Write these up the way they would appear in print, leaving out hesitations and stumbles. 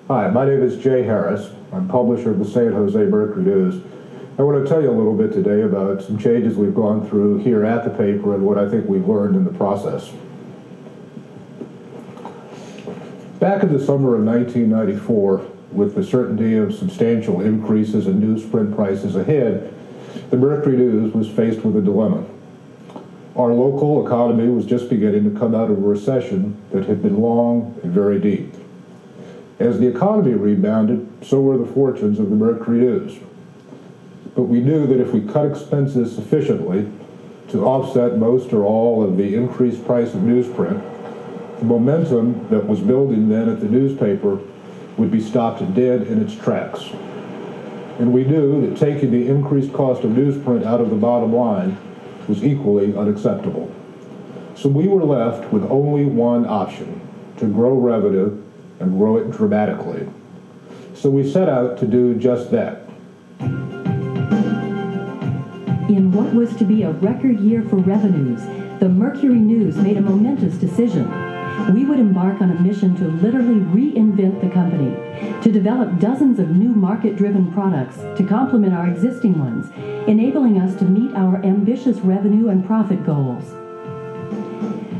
Hi, my name is Jay Harris. I'm publisher of the San Jose Mercury News. I want to tell you a little bit today about some changes we've gone through here at the paper and what I think we've learned in the process. Back in the summer of 1994, with the certainty of substantial increases in newsprint prices ahead, the Mercury News was faced with a dilemma. Our local economy was just beginning to come out of a recession that had been long and very deep. As the economy rebounded, so were the fortunes of the Mercury News. But we knew that if we cut expenses sufficiently to offset most or all of the increased price of newsprint, the momentum that was building then at the newspaper would be stopped dead in its tracks. And we knew that taking the increased cost of newsprint out of the bottom line was equally unacceptable. So we were left with only one option: to grow revenue and grow it dramatically. So we set out to do just that. In what was to be a record year for revenues, the Mercury News made a momentous decision. We would embark on a mission to literally reinvent the company, to develop dozens of new market-driven products to complement our existing ones, enabling us to meet our ambitious revenue and profit goals.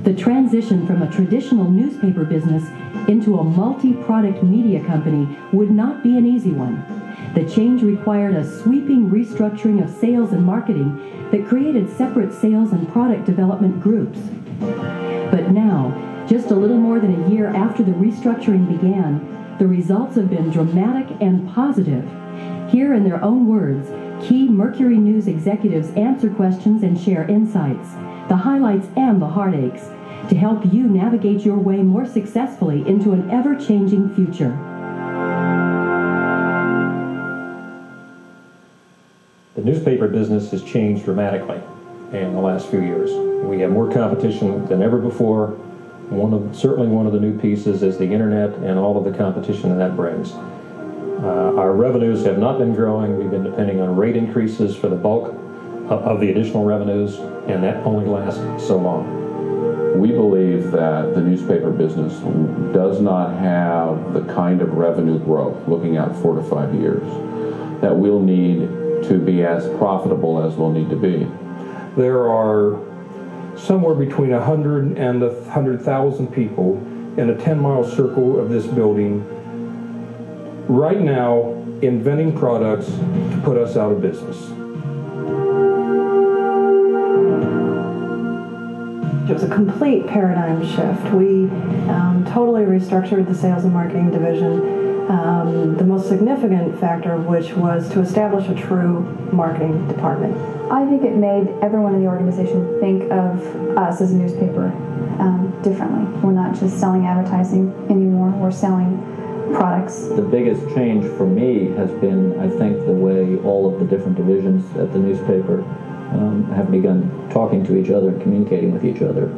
The transition from a traditional newspaper business into a multi-product media company would not be an easy one. The change required a sweeping restructuring of sales and marketing that created separate sales and product development groups. But now, just a little more than a year after the restructuring began, the results have been dramatic and positive. Here, in their own words, key Mercury News executives answer questions and share insights, the highlights and the heartaches, to help you navigate your way more successfully into an ever-changing future. The newspaper business has changed dramatically in the last few years. We have more competition than ever before. Certainly one of the new pieces is the internet and all of the competition that brings. Our revenues have not been growing. We've been depending on rate increases for the bulk of the additional revenues, and that only lasts so long. We believe that the newspaper business does not have the kind of revenue growth, looking out 4 to 5 years, that we'll need to be as profitable as we'll need to be. There are somewhere between 100 and 100,000 people in a 10-mile circle of this building right now inventing products to put us out of business. It was a complete paradigm shift. We totally restructured the sales and marketing division, the most significant factor of which was to establish a true marketing department. I think it made everyone in the organization think of us as a newspaper differently. We're not just selling advertising anymore, we're selling products. The biggest change for me has been, I think, the way all of the different divisions at the newspaper have begun talking to each other and communicating with each other.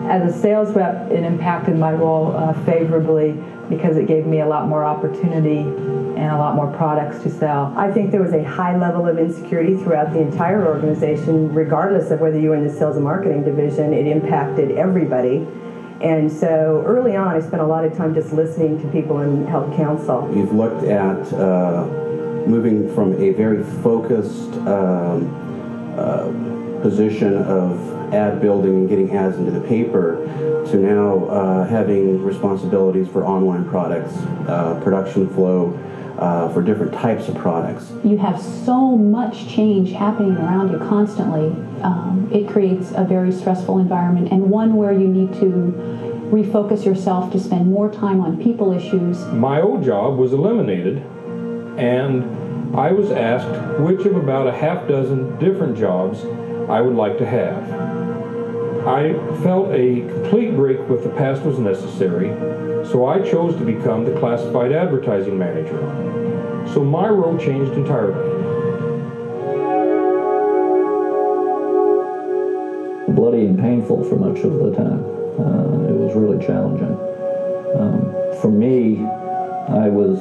As a sales rep, it impacted my role favorably because it gave me a lot more opportunity and a lot more products to sell. I think there was a high level of insecurity throughout the entire organization, regardless of whether you were in the sales and marketing division. It impacted everybody. And so early on, I spent a lot of time just listening to people and held counsel. You've looked at moving from a very focused position of ad building and getting ads into the paper to now having responsibilities for online products, production flow for different types of products. You have so much change happening around you constantly. It creates a very stressful environment, and one where you need to refocus yourself to spend more time on people issues. My old job was eliminated, and I was asked which of about a half dozen different jobs I would like to have. I felt a complete break with the past was necessary, so I chose to become the classified advertising manager. So my role changed entirely. Bloody and painful for much of the time. It was really challenging. For me, I was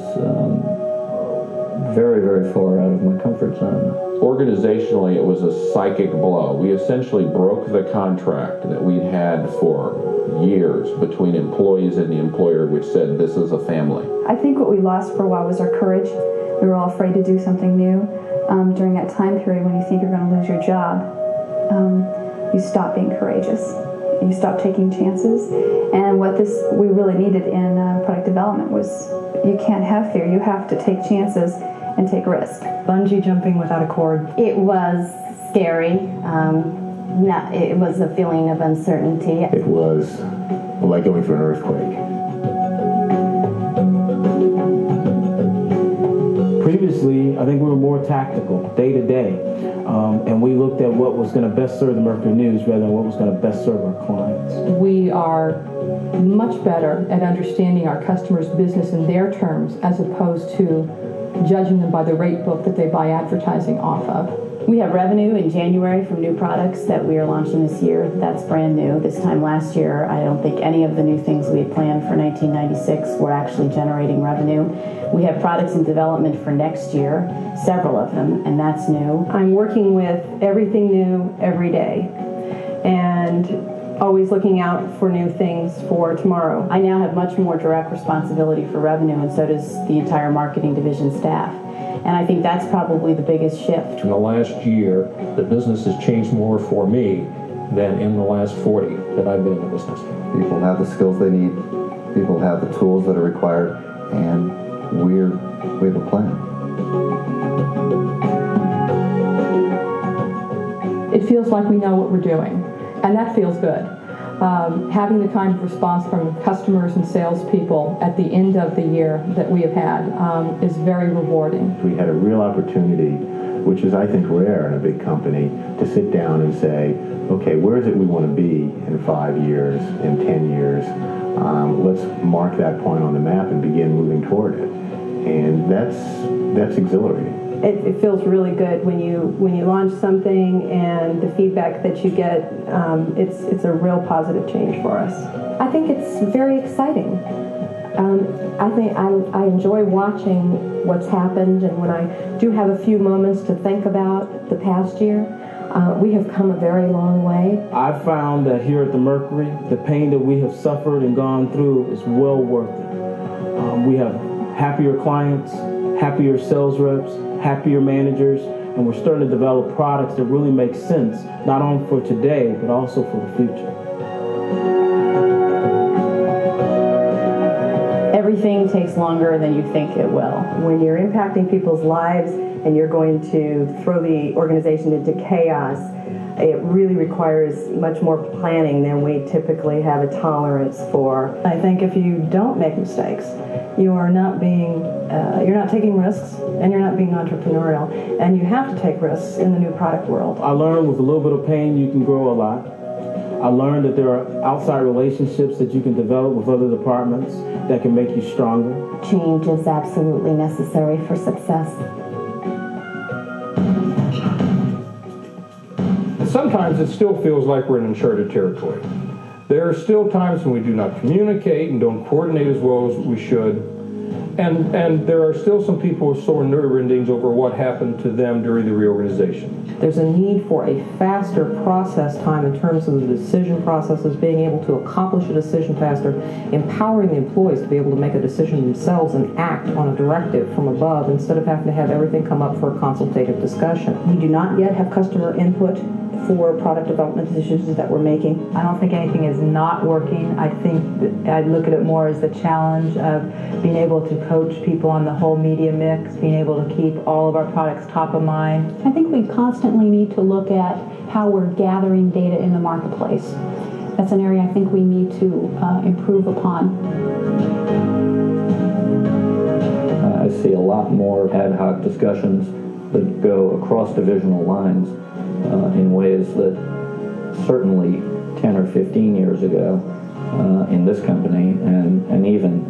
very, very far out of my comfort zone. Organizationally, it was a psychic blow. We essentially broke the contract that we'd had for years between employees and the employer, which said this is a family. I think what we lost for a while was our courage. We were all afraid to do something new. During that time period when you think you're going to lose your job, you stop being courageous. You stop taking chances. And what we really needed in product development was you can't have fear. You have to take chances and take risks. Bungee jumping without a cord. It was scary. It was a feeling of uncertainty. It was like going through an earthquake. Previously, I think we were more tactical, day to day, and we looked at what was going to best serve the Mercury News rather than what was going to best serve our clients. We are much better at understanding our customers' business in their terms as opposed to judging them by the rate book that they buy advertising off of. We have revenue in January from new products that we are launching this year. That's brand new. This time last year, I don't think any of the new things we had planned for 1996 were actually generating revenue. We have products in development for next year, several of them, and that's new. I'm working with everything new every day and always looking out for new things for tomorrow. I now have much more direct responsibility for revenue, and so does the entire marketing division staff. And I think that's probably the biggest shift. In the last year, the business has changed more for me than in the last 40 that I've been in the business. People have the skills they need, people have the tools that are required, and we have a plan. It feels like we know what we're doing, and that feels good. Having the kind of response from customers and salespeople at the end of the year that we have had is very rewarding. We had a real opportunity, which is I think rare in a big company, to sit down and say, okay, where is it we want to be in 5 years, in 10 years? Let's mark that point on the map and begin moving toward it. And that's exhilarating. It feels really good when you launch something and the feedback that you get. It's a real positive change for us. I think it's very exciting. I think I enjoy watching what's happened, and when I do have a few moments to think about the past year, we have come a very long way. I've found that here at the Mercury, the pain that we have suffered and gone through is well worth it. We have happier clients, happier sales reps, happier managers, and we're starting to develop products that really make sense, not only for today, but also for the future. Everything takes longer than you think it will. When you're impacting people's lives and you're going to throw the organization into chaos, it really requires much more planning than we typically have a tolerance for. I think if you don't make mistakes, you are not you're not taking risks, and you're not being entrepreneurial, and you have to take risks in the new product world. I learned with a little bit of pain you can grow a lot. I learned that there are outside relationships that you can develop with other departments that can make you stronger. Change is absolutely necessary for success. Sometimes it still feels like we're in uncharted territory. There are still times when we do not communicate and don't coordinate as well as we should. And there are still some people with sore nerve endings over what happened to them during the reorganization. There's a need for a faster process time in terms of the decision processes, being able to accomplish a decision faster, empowering the employees to be able to make a decision themselves and act on a directive from above instead of having to have everything come up for a consultative discussion. We do not yet have customer input for product development decisions that we're making. I don't think anything is not working. I think that I look at it more as the challenge of being able to coach people on the whole media mix, being able to keep all of our products top of mind. I think we constantly need to look at how we're gathering data in the marketplace. That's an area I think we need to improve upon. I see a lot more ad hoc discussions that go across divisional lines in ways that certainly 10 or 15 years ago in this company and even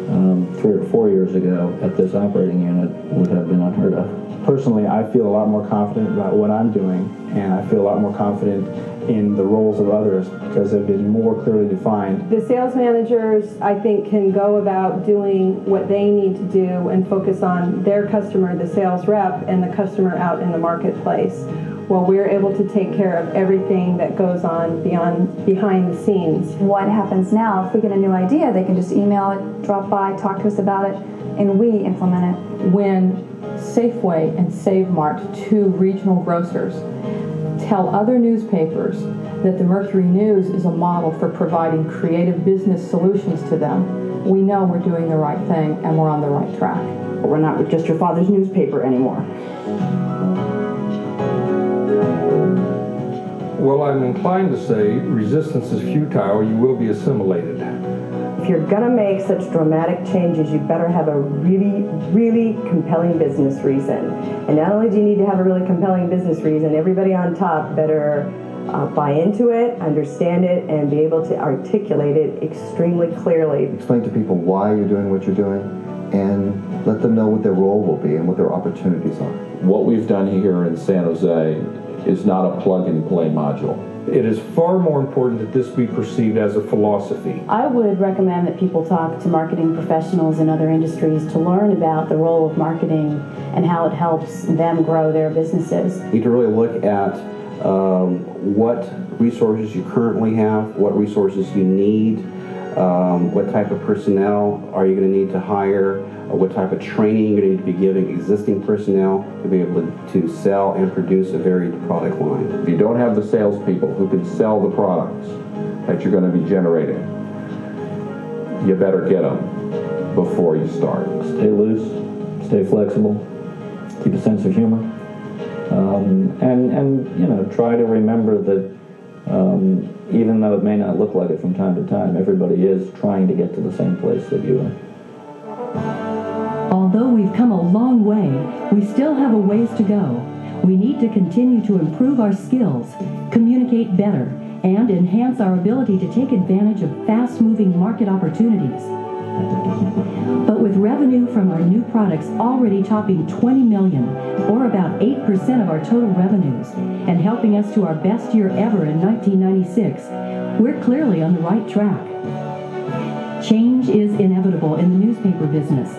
3 or 4 years ago at this operating unit would have been unheard of. Personally, I feel a lot more confident about what I'm doing, and I feel a lot more confident in the roles of others because they've been more clearly defined. The sales managers, I think, can go about doing what they need to do and focus on their customer, the sales rep, and the customer out in the marketplace, while we're able to take care of everything that goes on behind the scenes. What happens now, if we get a new idea, they can just email it, drop by, talk to us about it, and we implement it. When Safeway and Save Mart, two regional grocers, tell other newspapers that the Mercury News is a model for providing creative business solutions to them, we know we're doing the right thing and we're on the right track. We're not just your father's newspaper anymore. Well, I'm inclined to say resistance is futile, you will be assimilated. If you're going to make such dramatic changes, you better have a really, really compelling business reason. And not only do you need to have a really compelling business reason, everybody on top better buy into it, understand it, and be able to articulate it extremely clearly. Explain to people why you're doing what you're doing, and let them know what their role will be and what their opportunities are. What we've done here in San Jose is not a plug-and-play module. It is far more important that this be perceived as a philosophy. I would recommend that people talk to marketing professionals in other industries to learn about the role of marketing and how it helps them grow their businesses. You need to really look at what resources you currently have, what resources you need, what type of personnel are you going to need to hire, what type of training you're going to need to be giving existing personnel to be able to sell and produce a varied product line. If you don't have the salespeople who can sell the products that you're going to be generating, you better get them before you start. Stay loose, stay flexible, keep a sense of humor, and you know, try to remember that even though it may not look like it from time to time, everybody is trying to get to the same place that you are. Although we've come a long way, we still have a ways to go. We need to continue to improve our skills, communicate better, and enhance our ability to take advantage of fast-moving market opportunities. But with revenue from our new products already topping $20 million, or about 8% of our total revenues, and helping us to our best year ever in 1996, we're clearly on the right track. Change is inevitable in the newspaper business,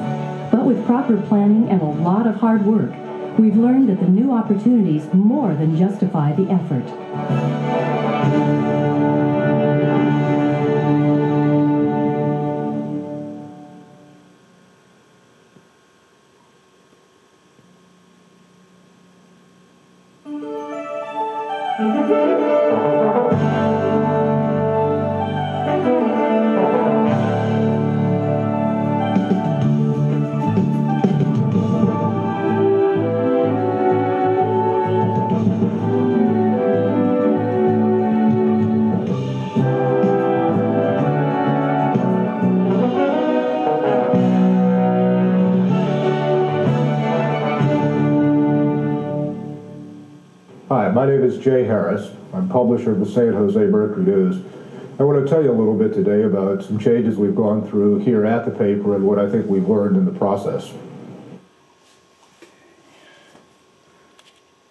but with proper planning and a lot of hard work, we've learned that the new opportunities more than justify the effort. Hi, my name is Jay Harris. I'm publisher of the San Jose Mercury News. I want to tell you a little bit today about some changes we've gone through here at the paper and what I think we've learned in the process.